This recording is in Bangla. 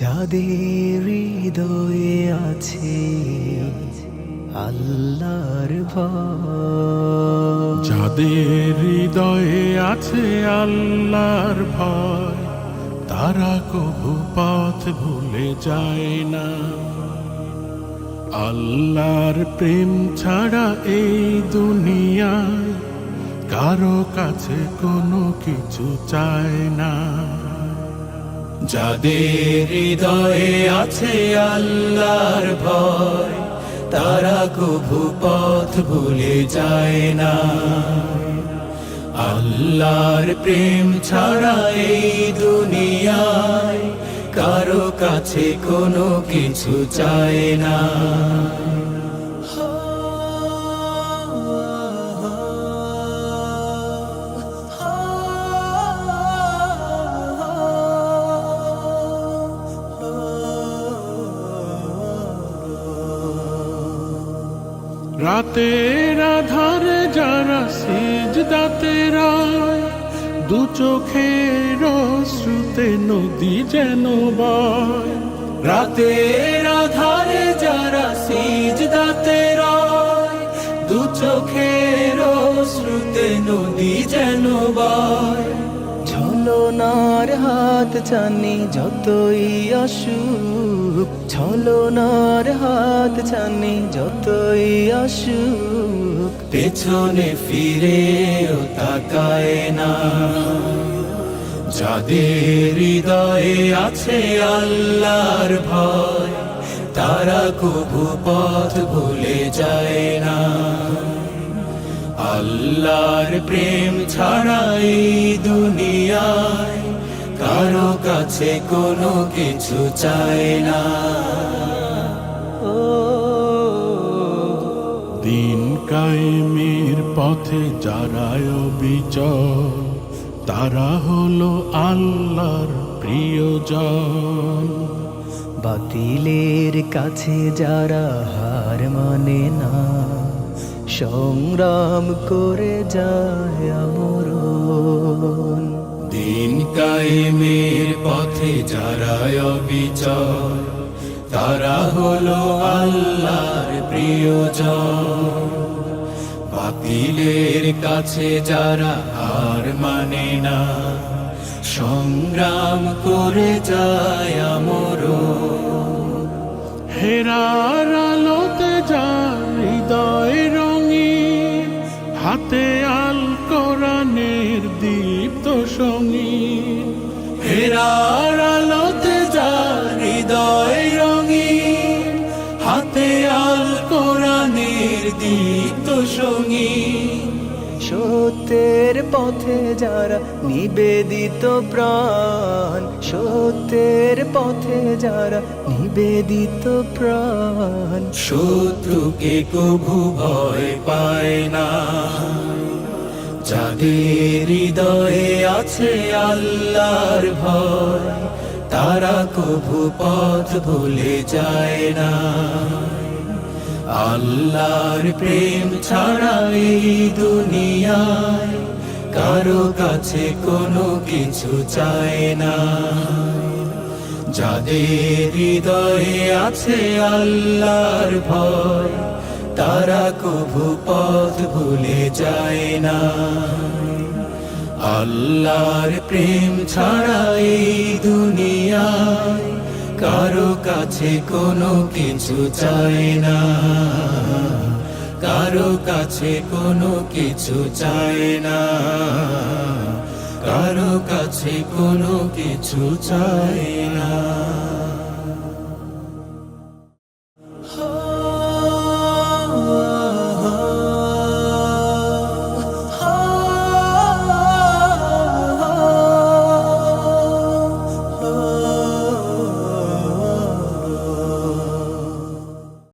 যাদের হৃদয়ে আছে আল্লাহর ভয়, যাদের হৃদয়ে আছে আল্লাহর ভয়, তারা কবু পথ ভুলে যায় না। আল্লাহর প্রেম ছাড়া এই দুনিয়ায় কারো কাছে কোনো কিছু চায় না। যাদের হৃদয়ে আছে আল্লাহর ভয়, তারা কবু পথ ভুলে যায় না। আল্লাহর প্রেম ছাড়া এই দুনিয়ায় কারো কাছে কোনো কিছু চায় না। রাতের আধারে যারা সিজদাতে রয়, দু চোখের অশ্রুতে নদী যেন বয়। রাতের আধারে যারা সিজদাতে রয়, দু চোখের অশ্রুতে নদী যেন বয়। ছলনার হাত জানি যতই আসুক, ছলনার হাত জানি যতই আসুক, পেছনে ফিরেও তাকায় না। যাদের হৃদয়ে আছে আল্লাহর ভয়, তারা কবু পথ ভুলে যায় না। আল্লাহর প্রেম ছাড়া এই দুনিয়ায় কারো কাছে কোনো কিছু চায় না। দিন কায়েমের পথে যারা অবিচল, তারা হলো আল্লাহর প্রিয়জন। বাতিলের কাছে যারা হার মানে না, সংগ্রাম করে যায় আমরণ। দিন কায়েমের পথে যারা অবিচল, তারা হলো আল্লাহর প্রিয়জন। বাতিলের কাছে যারা হার মানে না, সংগ্রাম করে যায় আমরণ। হেরার আলোতে যার হৃদয় রঙিন, হাতে আল কোরআনের দীপ্ত সঙ্গীন। হেরার আলোতে যার হৃদয় রঙিন, হাতে আল কোরআনের দীপ্ত সঙ্গীন। সত্যের পথে যারা নিবেদিত প্রাণ, সত্যের পথে যারা নিবেদিত প্রাণ, শত্রুকে কভু ভয় পায় না। যাদের হৃদয়ে আছে আল্লাহর ভয়, তারা কভু পথ ভুলে যায় না। আল্লাহর প্রেম ছাড়া এই দুনিয়ায় কারো কাছে কোনো কিছু চায় না। যাদের হৃদয়ে আছে আল্লাহর ভয়, তারা কভু পথ ভুলে যায় না। আল্লাহর প্রেম ছাড়া এই দুনিয়ায় কারো কাছে কোনো কিছু চায় না। কারো কাছে কোনো কিছু চায় না। কারো কাছে কোনো কিছু চায় না।